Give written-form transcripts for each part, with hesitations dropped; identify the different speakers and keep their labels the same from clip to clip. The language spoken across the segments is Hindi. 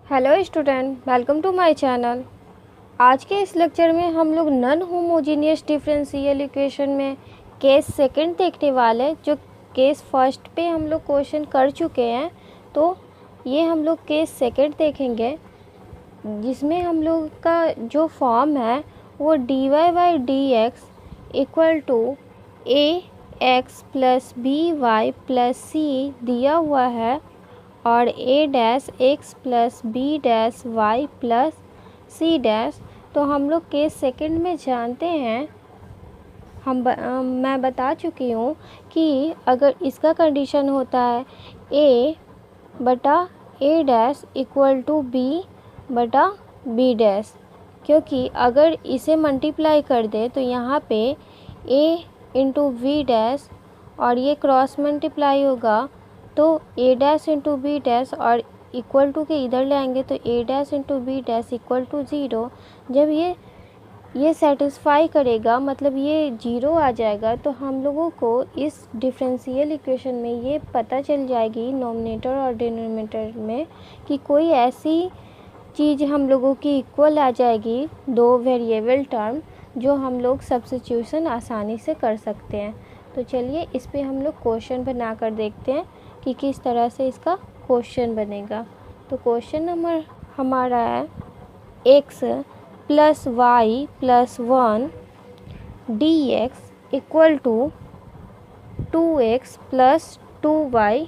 Speaker 1: Hello student, welcome to my channel. आज के इस लेक्चर में हम लोग नॉन होमोजीनियस डिफरेंशियल इक्वेशन में केस सेकंड देखने वाले। जो केस फर्स्ट पे हम लोग क्वेश्चन कर चुके हैं, तो ये हम लोग केस सेकंड देखेंगे, जिसमें हम लोग का जो फॉर्म है वो dy by D x equal to A X plus B Y plus C दिया हुआ है और a dash X plus B dash Y plus C dash. तो हम लोग केस सेकंड में जानते हैं, मैं बता चुकी हूँ कि अगर इसका कंडीशन होता है a बटा a dash equal to b बटा b डैश, क्योंकि अगर इसे मल्टीप्लाई कर दे तो यहाँ पे a इंटू वी डैश और ये क्रॉस मल्टीप्लाई होगा तो a dash into b dash और इक्वल टू के इधर ले आएंगे तो a dash into b dash equal to zero. जब ये सेटिस्फाई करेगा, मतलब ये ज़ीरो आ जाएगा, तो हम लोगों को इस डिफरेंशियल इक्वेशन में ये पता चल जाएगी नोमिनेटर और डिनोमिनेटर में कि कोई ऐसी चीज़ हम लोगों की इक्वल आ जाएगी, दो वेरिएबल टर्म, जो हम लोग सब्स्टिट्यूशन आसानी से कर सकते हैं। तो चलिए इस पे हम लोग क्वेश्चन बना कर देखते हैं कि किस तरह से इसका क्वेश्चन बनेगा। तो क्वेश्चन नंबर हमारा है x plus y plus one d x equal to 2x plus 2y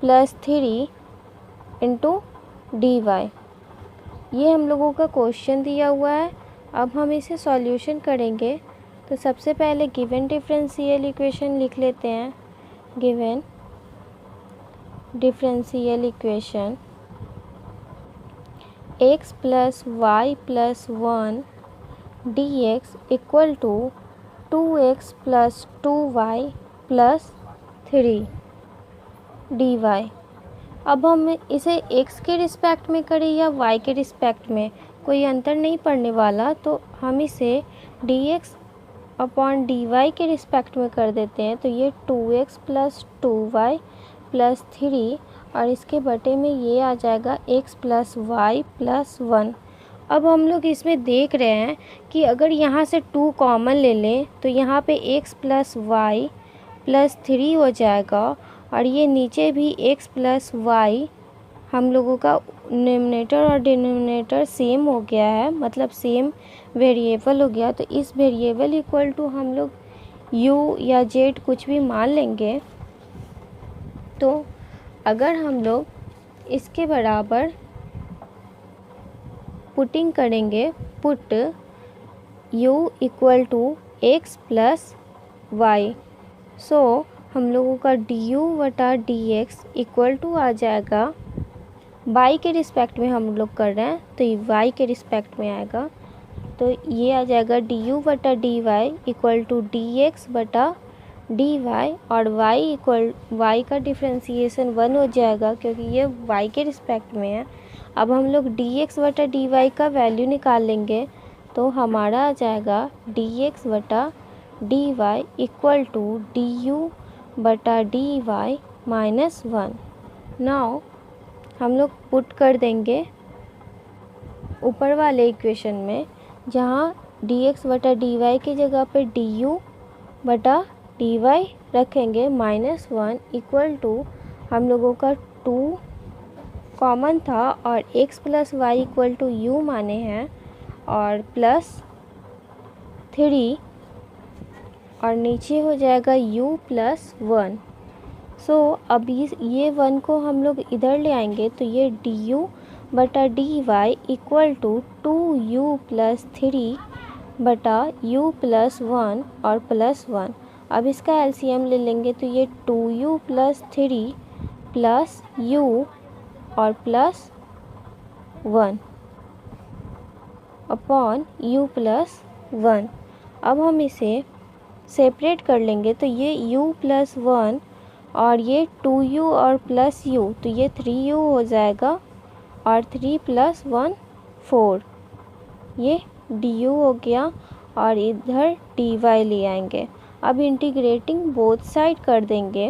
Speaker 1: plus 3 into d y. ये हम लोगों का क्वेश्चन दिया हुआ है। अब हम इसे सॉल्यूशन करेंगे। तो सबसे पहले गिवन डिफरेंशियल इक्वेशन लिख लेते हैं। Given differential equation x plus y plus one d x equal to 2x plus 2y plus 3 d y. अब हम इसे x के रिस्पेक्ट में करें या y के रिस्पेक्ट में, कोई अंतर नहीं पड़ने वाला, तो हम इसे dx अपॉन dy के रिस्पेक्ट में कर देते हैं। तो ये 2x प्लस 2y प्लस 3 और इसके बटे में ये आ जाएगा x प्लस वाई प्लस 1। अब हम लोग इसमें देख रहे हैं कि अगर यहाँ से 2 कॉमन ले लें तो यहाँ पे x प्लस वाई प्लस 3 हो जाएगा और ये नीचे भी x प्लस वाई, हम लोगों का न्यूमरेटर और डिनोमिनेटर सेम हो गया है, मतलब सेम वेरिएबल हो गया। तो इस वेरिएबल इक्वल टू हम लोग u या z कुछ भी मान लेंगे। तो अगर हम लोग इसके बराबर पुटिंग करेंगे, put u equal to x plus Y, so हम लोगों का du बटा डी एक्स इक्वल टू आ जाएगा, y के रिस्पेक्ट में हम लोग कर रहे हैं तो ये y के रिस्पेक्ट में आएगा। तो ये आ जाएगा du बटा d y equal to d x बटा डी वाई, और y का डिफ्रेंसीसन 1 हो जाएगा क्योंकि ये y के रिस्पेक्ट में है। अब हम लोग dx बटा डी वाई का वैल्यू निकाल लेंगे, तो हमारा आ जाएगा dx बटा d y equal to du बटा डी वाई माइनस 1। नाउ हम लोग पुट कर देंगे ऊपर वाले इक्वेशन में, जहाँ dx बटा डी वाई की जगह पे du बटा डी वाई रखेंगे माइनस 1 इक्वल टू हम लोगों का 2 कॉमन था और x plus y equal to u माने हैं और प्लस 3 और नीचे हो जाएगा u प्लस 1। सो अब ये 1 को हम लोग इधर ले आएंगे तो ये du बटा d y equal to 2u plus 3 बटा u प्लस 1 और प्लस 1। अब इसका एलसीएम ले लेंगे तो ये 2u प्लस 3 प्लस u और प्लस 1 अपॉन u प्लस 1। अब हम इसे सेपरेट कर लेंगे तो ये u प्लस 1 और ये 2u और प्लस u, तो ये 3u हो जाएगा और 3 प्लस 1 4, ये du हो गया और इधर dy ले आएंगे। अब इंटीग्रेटिंग बोथ साइड कर देंगे,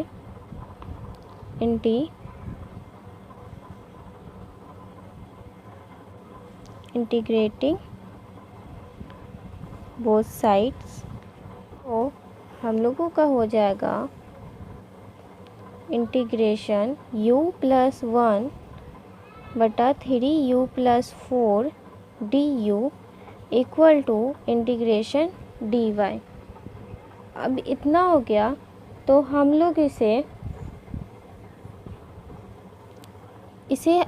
Speaker 1: इंटीग्रेटिंग बोथ साइड्स, तो हम लोगों का हो जाएगा इंटीग्रेशन u+1 बटा 3u+4 du equal to integration dy। अब इतना हो गया, तो हम लोग इसे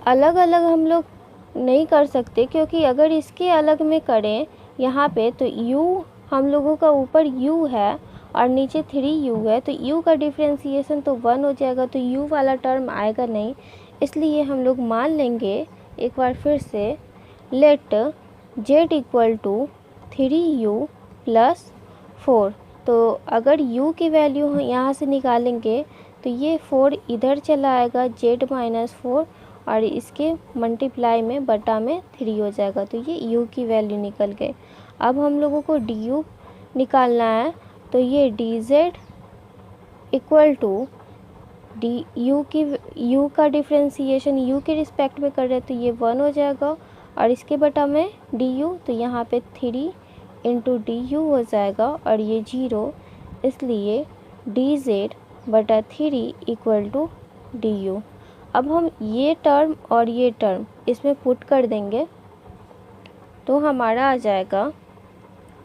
Speaker 1: अलग अलग हम लोग नहीं कर सकते, क्योंकि अगर इसके अलग में करें यहाँ पे तो u हम लोगों का ऊपर u है और नीचे 3u है, तो u का डिफ्रेंसिएशन तो 1 हो जाएगा, तो u वाला टर्म आएगा नहीं। इसलिए हम लोग मान लेंगे एक बार फिर से, late z equal to 3u+4। तो अगर u की वैल्यू यहाँ से निकालेंगे तो ये 4 इधर चला आएगा z-4 और इसके मल्टीप्लाई में बटा में 3 हो जाएगा, तो ये u की वैल्यू निकल गई। अब हम लोगों को du निकालना है, तो ये dz इक्वल टू u का डिफ्रेंसिएशन u के रिस्पेक्ट में कर रहे हैं, तो ये 1 हो जाएगा और इसके बटा में du, तो यहाँ पे 3 इंटू du हो जाएगा और ये 0, इसलिए dz/3 इक्वल टू du। अब हम ये टर्म और ये टर्म इसमें पुट कर देंगे, तो हमारा आ जाएगा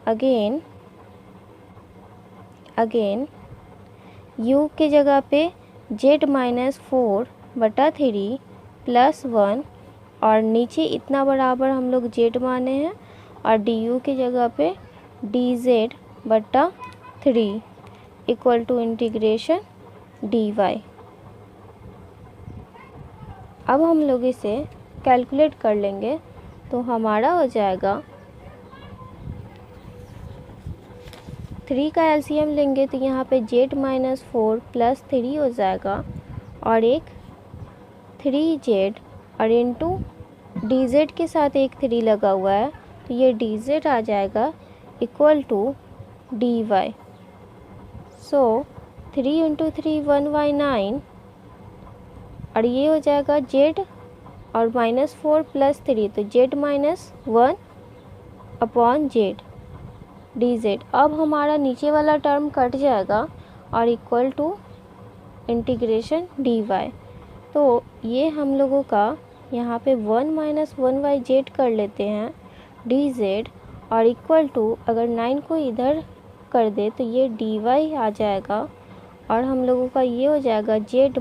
Speaker 1: अगेन u के जगह पे z-4/3 +1 और नीचे इतना बराबर हम लोग z माने हैं, और du की जगह पे dz/3 equal to integration dy। अब हम लोग इसे कैलकुलेट कर लेंगे, तो हमारा हो जाएगा 3 का एलसीएम लेंगे तो यहाँ पे z-4 + 3 हो जाएगा और एक 3z और इंटू dz के साथ एक 3 लगा हुआ है, तो ये dz आ जाएगा इक्वल टू dy। सो 3 × 3 1/9 और ये हो जाएगा z और -4 + 3, तो z-1/z dz। अब हमारा नीचे वाला टर्म कट जाएगा और इक्वल टू इंटीग्रेशन dy। तो ये हम लोगों का यहाँ पे 1 - 1/z कर लेते हैं dz और इक्वल टू, अगर 9 को इधर कर दे तो ये dy आ जाएगा और हम लोगों का ये हो जाएगा z -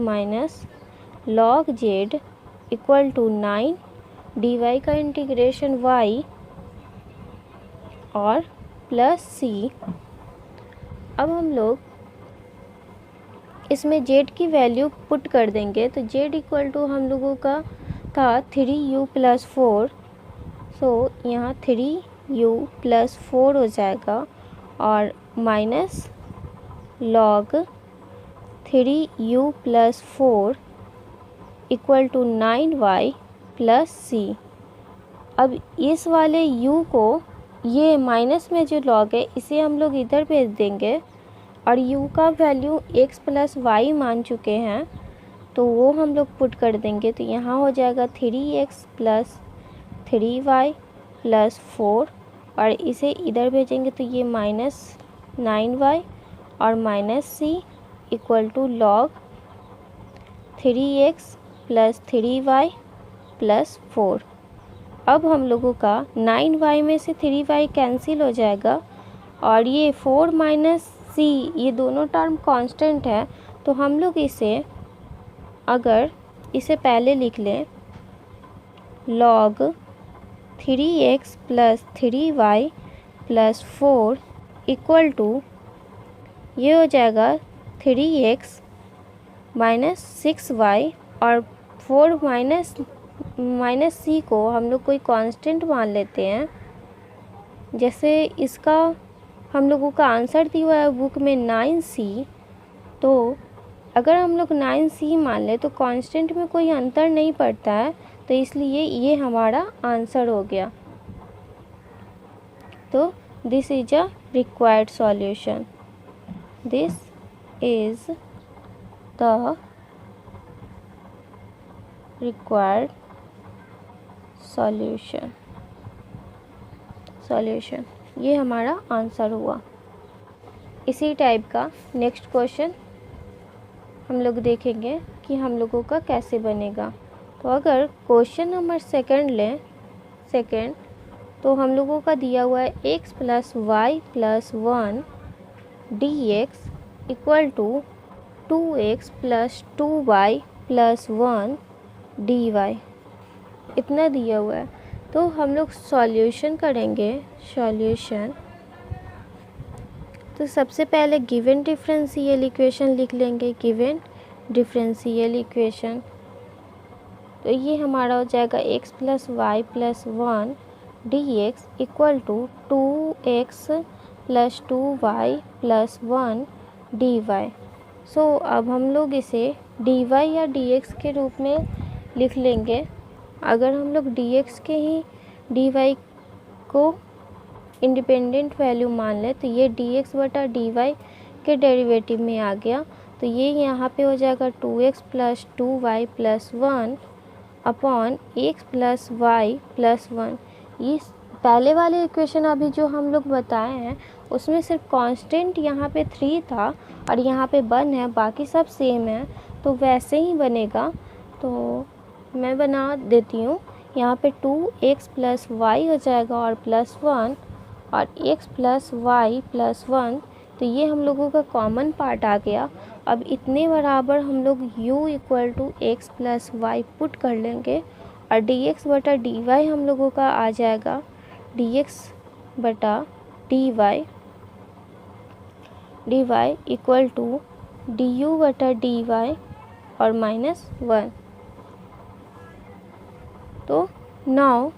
Speaker 1: log z equal to 9 dy का इंटीग्रेशन y और प्लस c। अब हम लोग इसमें z की वैल्यू पुट कर देंगे, तो z इक्वल टू हम लोगों का था 3u+4, सो यहाँ 3u+4 हो जाएगा और minus log 3u+4 equal to 9y plus c। अब इस वाले u को, ये माइनस में जो log है इसे हम लोग इधर भेज देंगे और u का वैल्यू x + y मान चुके हैं, तो वो हम लोग पुट कर देंगे, तो यहाँ हो जाएगा 3x + 3y + 4 और इसे इधर भेजेंगे तो ये -9y और -c equal to log 3x + 3y + 4। अब हम लोगों का 9y में से 3y कैंसिल हो जाएगा और ये 4 - c, ये दोनों टर्म कांस्टेंट है, तो हम लोग इसे, अगर इसे पहले लिख लें log 3x + 3y + 4 equal to, ये हो जाएगा 3x - 6y और 4 माइनस c को हम लोग कोई कांस्टेंट मान लेते हैं। जैसे इसका हम लोगों का आंसर दिया हुआ है बुक में 9c, तो अगर हम लोग 9c मान ले तो कांस्टेंट में कोई अंतर नहीं पड़ता है, तो इसलिए ये हमारा आंसर हो गया। तो this is a required solution, this is the required solution। Solution. ये हमारा आंसर हुआ। इसी टाइप का नेक्स्ट क्वेश्चन हम लोग देखेंगे कि हम लोगों का कैसे बनेगा। तो अगर क्वेश्चन नंबर सेकंड तो हम लोगों का दिया हुआ है x plus y plus 1 dx equal to 2x plus 2y plus 1 dy, इतना दिया हुआ है। तो हम लोग सॉल्यूशन करेंगे। सॉल्यूशन तो सबसे पहले गिवन डिफरेंशियल इक्वेशन लिख लेंगे। गिवन डिफरेंशियल इक्वेशन तो ये हमारा हो जाएगा x plus y plus 1 dx equal to 2x plus 2y plus 1 dy। So अब हम लोग इसे dy या dx के रूप में लिख लेंगे। अगर हम लोग dx के ही dy को इंडिपेंडेंट वैल्यू मान लें तो ये dx बटा dy के डेरिवेटिव में आ गया। तो ये यहाँ पे हो जाएगा 2x plus 2y plus 1 upon x plus y plus 1। इस पहले वाले इक्वेशन अभी जो हम लोग बताए हैं उसमें सिर्फ कांस्टेंट यहाँ पे 3 था और यहाँ पे 1 है, बाकी सब सेम है, तो वैसे ही बनेगा। तो मैं बना देती हूँ। यहाँ पे 2x प्लस वाई हो जाएगा और प्लस 1 और x प्लस वाई प्लस 1, तो ये हम लोगों का कॉमन पार्ट आ गया। अब इतने बराबर हम लोग u equal to x plus y put कर लेंगे और dx बटा dy हम लोगों का आ जाएगा dx बटा dy इक्वल टू du बटा dy और -1। तो नाउ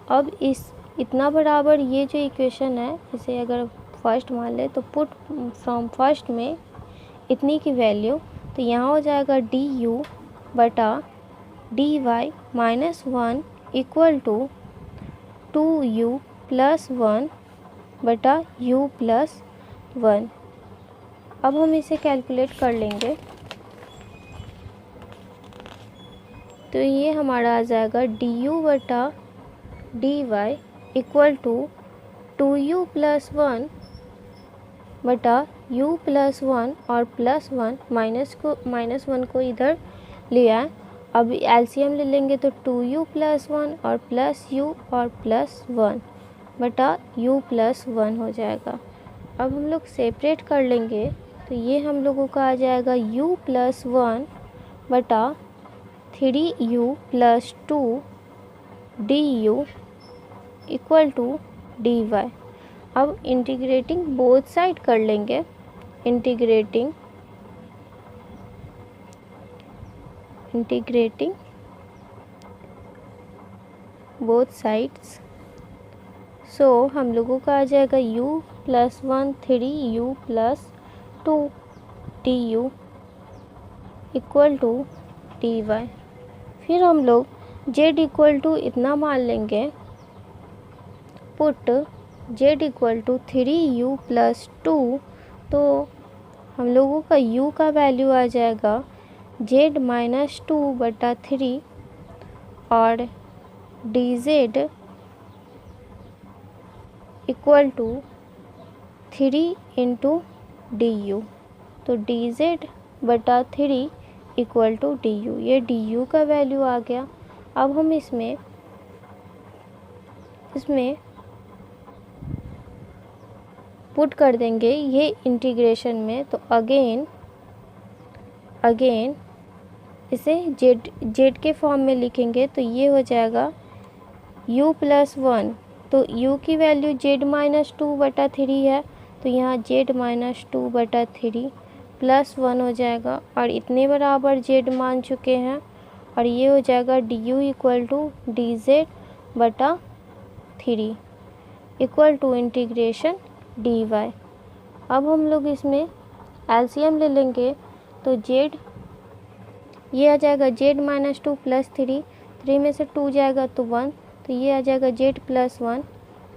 Speaker 1: अब इस इतना बराबर ये जो इक्वेशन है इसे अगर फर्स्ट मान ले तो पुट फ्रॉम फर्स्ट में इतनी की वैल्यू, तो यहाँ हो जाएगा du बटा dy -1 equal to 2u plus 1 बटा u प्लस 1। अब हम इसे कैलकुलेट कर लेंगे। तो ये हमारा आ जाएगा du बटा dy equal to 2u plus 1 बटा u प्लस 1 और प्लस 1 -1 को इधर लिया। अब एलसीएम ले लेंगे तो 2u प्लस 1 और प्लस u और प्लस 1 बटा u प्लस 1 हो जाएगा। अब हम लोग सेपरेट कर लेंगे तो ये हम लोगों का आ जाएगा u प्लस 1 बटा 3u plus 2 du equal to dy। अब इंटीग्रेटिंग बोथ साइड कर लेंगे। इंटीग्रेटिंग बोथ साइड्स, सो हम लोगों का आ जाएगा u plus 1 3u plus 2 du equal to dy। फिर हम लोग z इक्वल टू इतना मान लेंगे, put z equal to 3u plus 2, तो हम लोगों का u का वैल्यू आ जाएगा z माइनस 2 बटा 3 और dz equal to 3 into du। तो dz बटा 3 इक्वल टू du, ये du का वैल्यू आ गया। अब हम इसमें पुट कर देंगे ये इंटीग्रेशन में। तो अगेन इसे z के फॉर्म में लिखेंगे तो ये हो जाएगा u प्लस 1, तो u की वैल्यू z माइनस 2 बटा 3 है, तो यहाँ z माइनस 2 बटा 3 प्लस 1 हो जाएगा और इतने बराबर z मान चुके हैं और ये हो जाएगा du इक्वल टू dz बटा 3 इक्वल टू इंटीग्रेशन dy। अब हम लोग इसमें एलसीएम ले लेंगे तो z ये आ जाएगा z माइनस 2 प्लस 3 में से 2 जाएगा तो 1, तो ये आ जाएगा z प्लस 1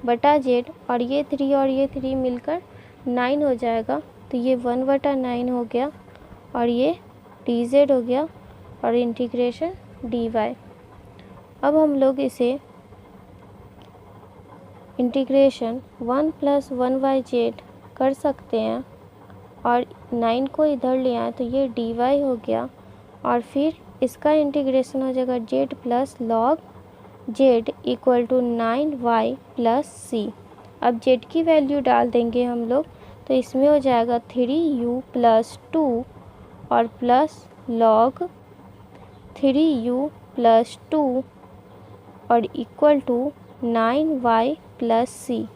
Speaker 1: बटा z और ये 3 मिलकर 9 हो जाएगा, तो ये 1 बटा 9 हो गया और ये dz हो गया और इंटीग्रेशन dy। अब हम लोग इसे इंटीग्रेशन 1 + 1/z कर सकते हैं और 9 को इधर ले आए तो ये dy हो गया और फिर इसका इंटीग्रेशन हो जाएगा z + log z = 9y + c। अब z की वैल्यू डाल देंगे हम लोग तो इसमें हो जाएगा 3u + 2 और प्लस log 3u + 2 और = 9y + c।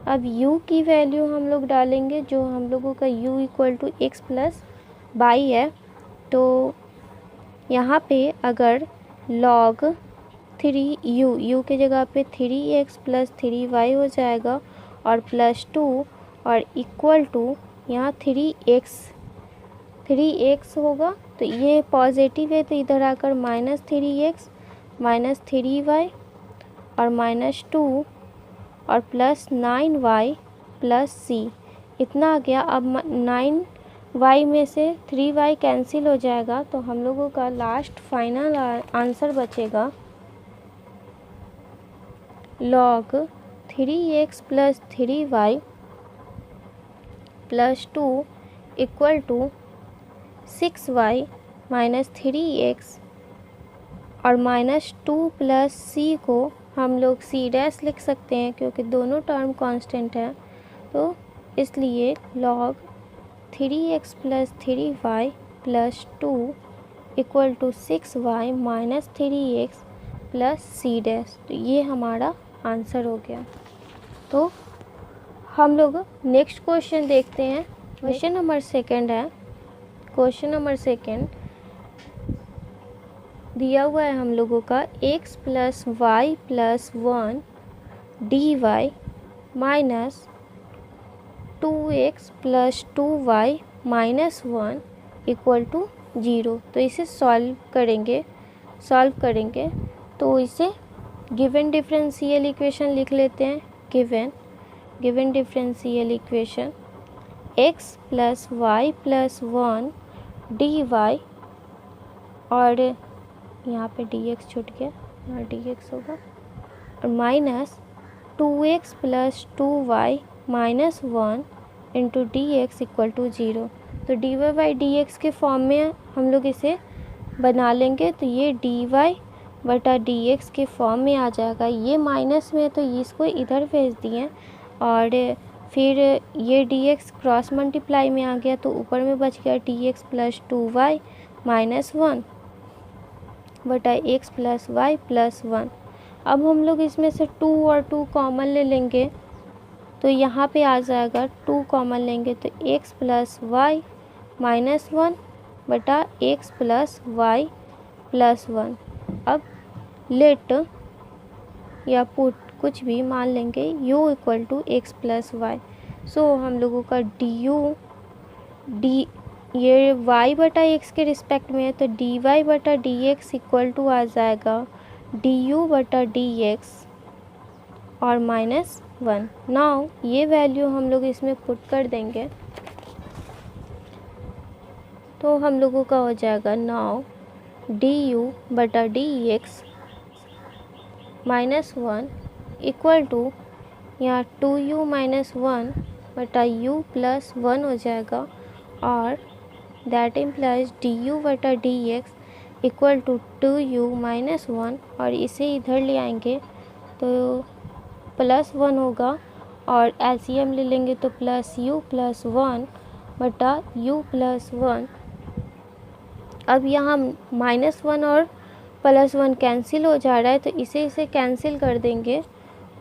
Speaker 1: अब u की वैल्यू हम लोग डालेंगे जो हम लोगों का u = x + y है। तो यहाँ पे अगर log 3u की जगह पे 3x + 3y हो जाएगा और +2 और = यहाँ 3x होगा तो ये पॉजिटिव है तो इधर आकर -3x -3y और -2 और +9y + c इतना आ गया। अब 9y में से 3y कैंसिल हो जाएगा तो हम लोगों का लास्ट फाइनल आंसर बचेगा log 3x + 3y + 2 = 6y - 3x और -2 + c को हम लोग c' लिख सकते हैं क्योंकि दोनों टर्म कांस्टेंट हैं। तो इसलिए log 3x + 3y + 2 = 6y - 3x + c'। तो ये हमारा आंसर हो गया। तो हम लोग नेक्स्ट क्वेश्चन देखते हैं। क्वेश्चन नंबर 2 है। क्वेश्चन नंबर 2 दिया हुआ है हम लोगों का x + y + 1 dy - 2x + 2y - 1 = 0। तो इसे सॉल्व करेंगे तो इसे गिवन डिफरेंशियल इक्वेशन लिख लेते हैं। Given differential equation x + y + 1 dy और यहाँ पे dx छूट गया, यहाँ dx होगा और -2x + 2y - 1 * dx = 0। तो dy/dx के फॉर्म में हम लोग इसे बना लेंगे तो ये dy/dx के फॉर्म में आ जाएगा। ये माइनस में है तो इसको इधर भेज दिए और फिर ये dx क्रॉस मल्टीप्लाई में आ गया तो ऊपर में बच गया dx + 2y - 1 x + y + 1। अब हम लोग इसमें से 2 और 2 कॉमन ले लेंगे तो यहाँ पे आ जाएगा 2 कॉमन लेंगे तो x + y - 1 x + y + 1। अब लेट या पुट कुछ भी मान लेंगे u = x + y। सो हम लोगों का ये y/x के रिस्पेक्ट में है तो dy/dx = आ जाएगा du/dx और -1। नाउ ये वैल्यू हम लोग इसमें पुट कर देंगे तो हम लोगों का हो जाएगा नाउ du/dx -1 = यहाँ 2u - 1/u + 1 हो जाएगा और दैट इम्प्लाइज du/dx = 2u - 1 और इसे इधर ले आएंगे तो +1 होगा और एलसीएम ले लेंगे तो +u + 1/u + 1। अब यहाँ -1 और +1 कैंसिल हो जा रहा है तो इसे कैंसिल कर देंगे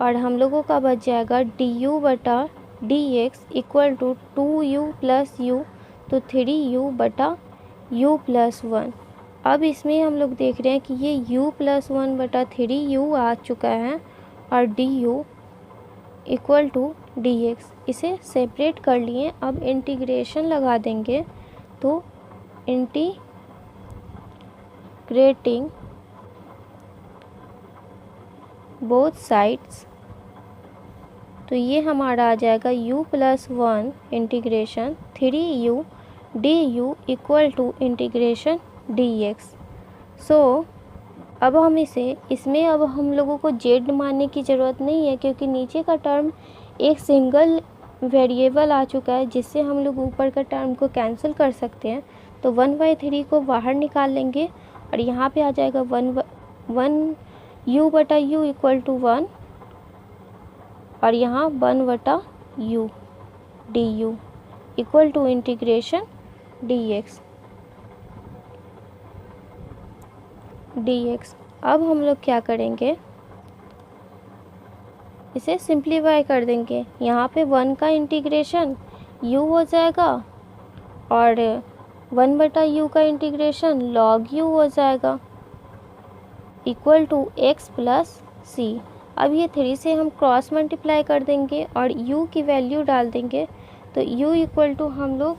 Speaker 1: और हम लोगों का बच जाएगा du/dx = 2u + u तो 3u/u + 1। अब इसमें हम लोग देख रहे हैं कि ये u + 1/3u आ चुका है और du = dx इसे सेपरेट कर लिए। अब इंटीग्रेशन लगा देंगे तो इंटीग्रेटिंग बोथ साइड्स तो ये हमारा आ जाएगा u + 1 integration 3u du = integration dx। सो अब हम इसमें अब हम लोगों को जेड मानने की ज़रूरत नहीं है, क्योंकि नीचे का टर्म एक सिंगल वेरिएबल आ चुका है, जिससे हम लोग ऊपर का टर्म को कैंसिल कर सकते हैं। तो 1/3 को बाहर निकाल लेंगे और यहाँ पे आ जाएगा 1 u/u इक्वल टू 1 और यहाँ 1/u du equal to integration dx। अब हम लोग क्या करेंगे, इसे सिंप्लीफाई कर देंगे। यहाँ पे 1 का इंटीग्रेशन u हो जाएगा और 1/u का इंटीग्रेशन log u हो जाएगा equal to x plus c। अब ये 3 से हम क्रॉस मल्टीप्लाई कर देंगे और u की वैल्यू डाल देंगे। तो u इक्वल टू हम लोग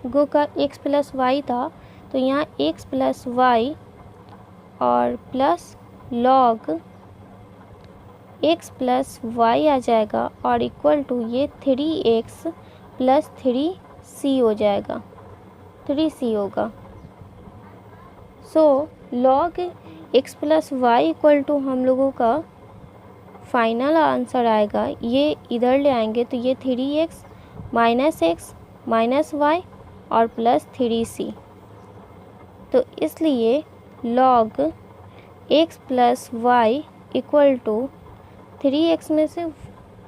Speaker 1: गो का x प्लस वाई था, तो यहाँ x प्लस वाई और plus log x plus Y आ जाएगा और इक्वल टू ये 3x प्लस 3c हो जाएगा, 3c होगा। So log x plus y equal to हम लोगों का फाइनल आंसर आएगा, ये इधर ले आएंगे तो ये 3x minus x minus y और प्लस 3c। तो इसलिए log x plus y equal to 3x में से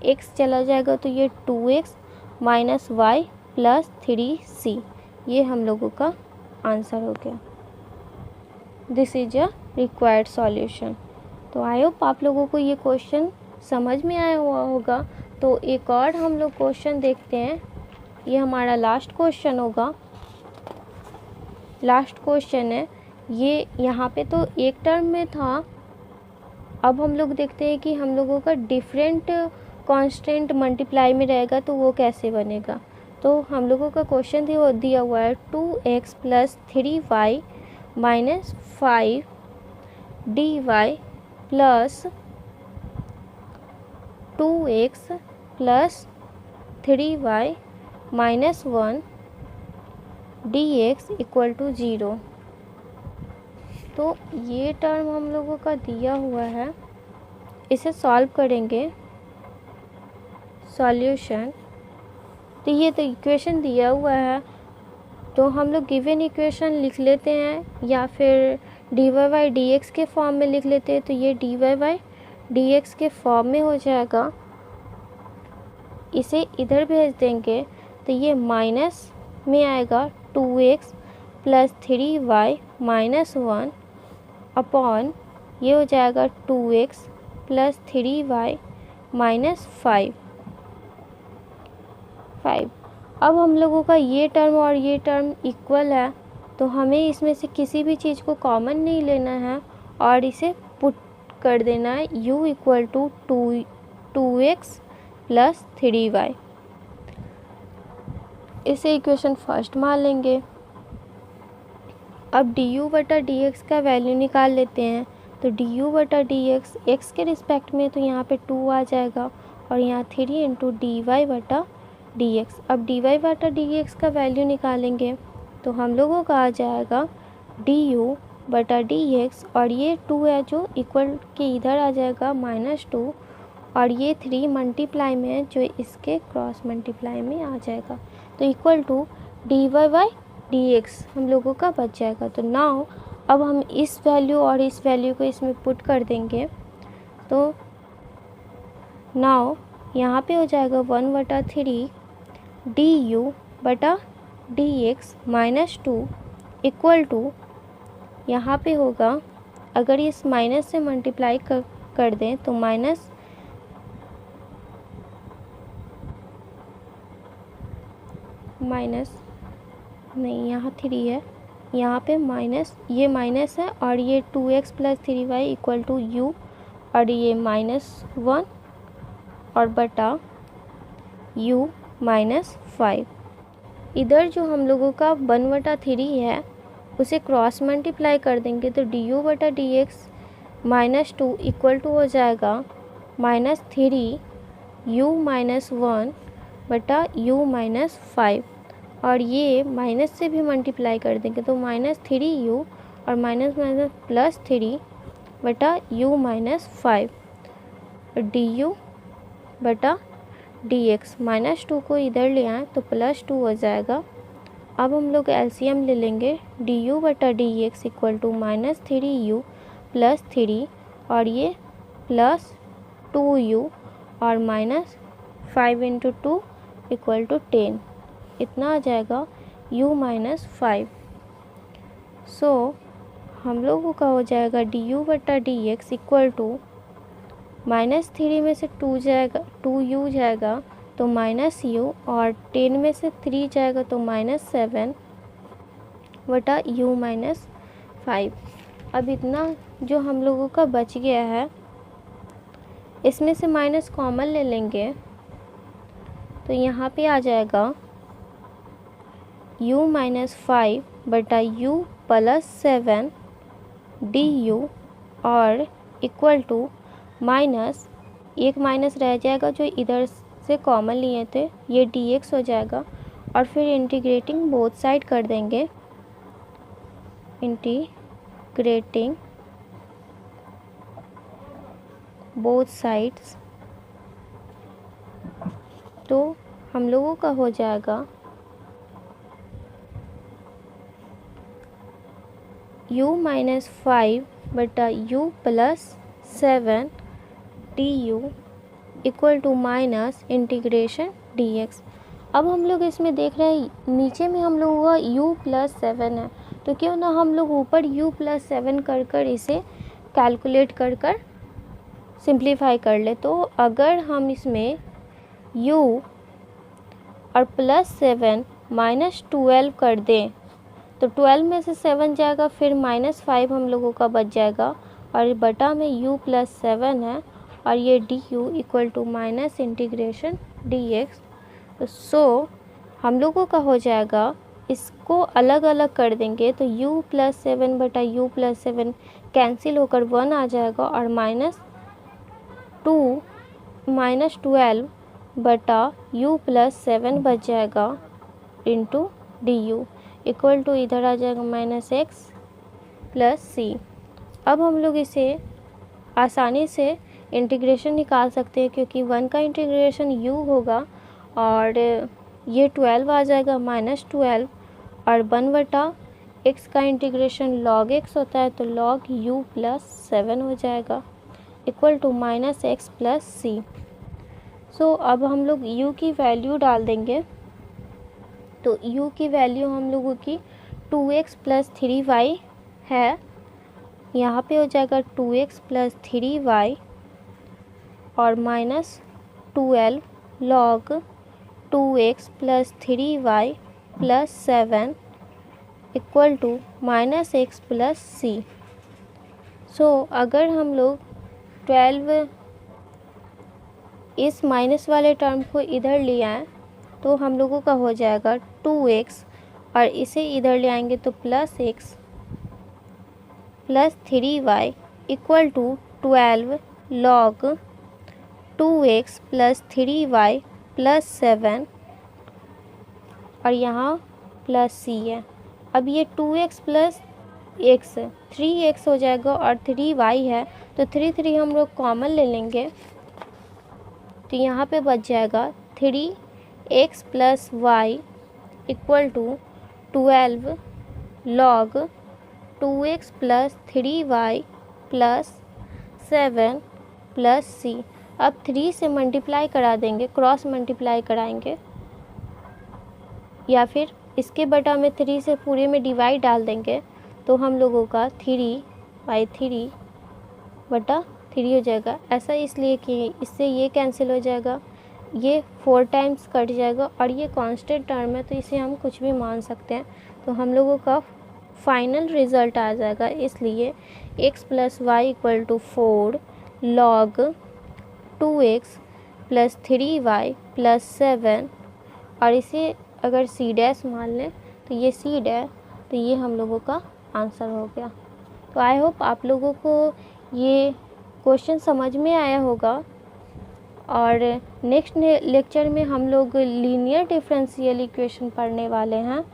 Speaker 1: x चला जाएगा तो ये 2x minus Y plus 3c, ये हम लोगों का आंसर हो गया। This is a required solution. तो आई होप आप लोगों को ये क्वेश्चन समझ में आया हुआ होगा। तो एक और हम लोग क्वेश्चन देखते हैं, ये हमारा लास्ट क्वेश्चन होगा। लास्ट क्वेश्चन है ये, यहाँ पे तो एक टर्म में था। अब हम लोग देखते हैं कि हम लोगों का डिफरेंट कांस्टेंट मल्टीप्लाई में रहेगा तो वो कैसे बनेगा। तो हम लोगों का क्वेश्चन दिया हुआ है 2x plus 3y minus 5 dy plus 2x plus 3y minus 1 dx equal to 0। तो ये टर्म हम लोगों का दिया हुआ है, इसे सॉल्व करेंगे। सॉल्यूशन, तो ये तो इक्वेशन दिया हुआ है, तो हम लोग गिवन इक्वेशन लिख लेते हैं या फिर dy/dx के फॉर्म में लिख लेते हैं। तो ये dy/dx के फॉर्म में हो जाएगा, इसे इधर भेज देंगे तो ये माइनस में आएगा 2x plus 3y minus 1 upon ये हो जाएगा 2x प्लस 3y माइनस 5। अब हम लोगों का ये टर्म और ये टर्म इक्वल है, तो हमें इसमें से किसी भी चीज़ को कॉमन नहीं लेना है और इसे पुट कर देना है u equal to 2x plus 3y। इसे इक्वेशन फर्स्ट मान लेंगे। अब du/dx का वैल्यू निकाल लेते हैं। तो du/dx x के रिस्पेक्ट में तो यहाँ पे 2 आ जाएगा और यहाँ 3 इंटू dy/dx। अब dy/dx का वैल्यू निकालेंगे तो हम लोगों का आ जाएगा du/dx और ये 2 है जो इक्वल के इधर आ जाएगा -2 और ये 3 मल्टीप्लाई में है जो इसके क्रॉस मल्टीप्लाई में आ जाएगा, तो इक्वल टू dy/dx हम लोगों का बच जाएगा। तो नाउ अब हम इस वैल्यू और इस वैल्यू को इसमें पुट कर देंगे। तो नाउ यहाँ पे हो जाएगा 1/3 du/dx माइनस 2 इक्वल टू, यहाँ पे होगा अगर इस माइनस से मल्टीप्लाई कर दें तो माइनस नहीं, यहाँ 3 है, यहाँ पे माइनस, ये माइनस है और ये 2x plus 3y equal to u और ये -1 और बटा u -5। इधर जो हम लोगों का 1/3 है उसे क्रॉस मल्टीप्लाई कर देंगे तो du/dx -2 इक्वल टू हो जाएगा -3 u -1 बटा u -5 और ये माइनस से भी मल्टीप्लाई कर देंगे तो -3u और माइनस प्लस 3 बटा u माइनस 5 du बटा dx। -2 को इधर ले आए तो +2 हो जाएगा। अब हम लोग एलसीएम ले लेंगे। du बटा dx equal to -3u plus 3 और ये प्लस 2u और -5 इंटू 2 इक्वल टू 10, इतना आ जाएगा u माइनस 5। सो हम लोगों का हो जाएगा du बटा dx इक्वल टू -3 में से 2 जाएगा, 2u जाएगा तो -u और 10 में से 3 जाएगा तो -7 बटा u माइनस 5। अब इतना जो हम लोगों का बच गया है, इसमें से माइनस कॉमन ले लेंगे तो यहाँ पे आ जाएगा u माइनस 5 बटा u प्लस 7 du और इक्वल टू माइनस, एक माइनस रह जाएगा जो इधर से कॉमन लिए थे, ये dx हो जाएगा और फिर इंटीग्रेटिंग बोथ साइड कर देंगे। इंटीग्रेटिंग बोथ साइड्स तो हम लोगों का हो जाएगा u माइनस 5 बटा u plus 7 du equal to minus integration dx। अब हम लोग इसमें देख रहे हैं नीचे में हम लोगों का u प्लस 7 है, तो क्यों ना हम लोग ऊपर u प्लस 7 कर इसे कैलकुलेट कर सिंप्लीफाई कर ले। तो अगर हम इसमें u और प्लस 7 -12 कर दें तो 12 में से 7 जाएगा, फिर -5 हम लोगों का बच जाएगा और बटा में u प्लस 7 है और ये du equal to minus integration dx। So हम लोगों का हो जाएगा, इसको अलग अलग कर देंगे तो u प्लस 7 बटा u प्लस 7 कैंसिल होकर 1 आ जाएगा और -12 बटा u प्लस 7 बच जाएगा इंटू du इक्वल टू इधर आ जाएगा -x प्लस c। अब हम लोग इसे आसानी से इंटीग्रेशन निकाल सकते हैं क्योंकि 1 का इंटीग्रेशन u होगा और ये 12 आ जाएगा -12 और 1 बटा x का इंटीग्रेशन log x होता है तो log u प्लस 7 हो जाएगा equal to -x plus c। So अब हम लोग u की वैल्यू डाल देंगे तो u की वैल्यू हम लोगों की 2x प्लस 3y है, यहाँ पे हो जाएगा 2x प्लस 3y और -12 log 2x plus 3y plus 7 equal to -x plus c। So अगर हम लोग 12 इस माइनस वाले टर्म को इधर ले आएँ तो हम लोगों का हो जाएगा 2x और इसे इधर ले आएंगे तो plus x plus 3y equal to 12 log 2x plus 3y plus 7 और यहाँ प्लस c है। अब ये 2x प्लस x 3x हो जाएगा और 3y है तो 3 हम लोग कॉमन ले लेंगे तो यहाँ पे बच जाएगा 3x plus y equal to 12 log 2x plus 3y plus 7 plus c। अब 3 से मल्टीप्लाई करा देंगे, क्रॉस मल्टीप्लाई कराएंगे या फिर इसके बटा में 3 से पूरे में डिवाइड डाल देंगे तो हम लोगों का 3/3 बटा 3 हो जाएगा। ऐसा इसलिए कि इससे ये कैंसिल हो जाएगा, ये 4 टाइम्स कट जाएगा और ये कांस्टेंट टर्म है तो इसे हम कुछ भी मान सकते हैं। तो हम लोगों का फाइनल रिज़ल्ट आ जाएगा, इसलिए x plus y equal to 4 log 2x plus 3y plus 7 और इसे अगर c डैश मान लें तो ये c डैश, तो ये हम लोगों का आंसर हो गया। तो आई होप आप लोगों को ये क्वेश्चन समझ में आया होगा और नेक्स्ट लेक्चर में हम लोग लीनियर डिफरेंशियल इक्वेशन पढ़ने वाले हैं।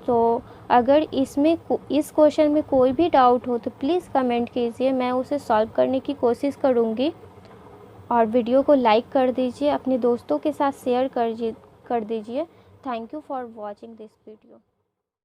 Speaker 1: तो अगर इसमें इस क्वेश्चन में कोई भी डाउट हो तो प्लीज़ कमेंट कीजिए, मैं उसे सॉल्व करने की कोशिश करूँगी। और वीडियो को लाइक कर दीजिए, अपने दोस्तों के साथ शेयर कर दीजिए। Thank you for watching this video.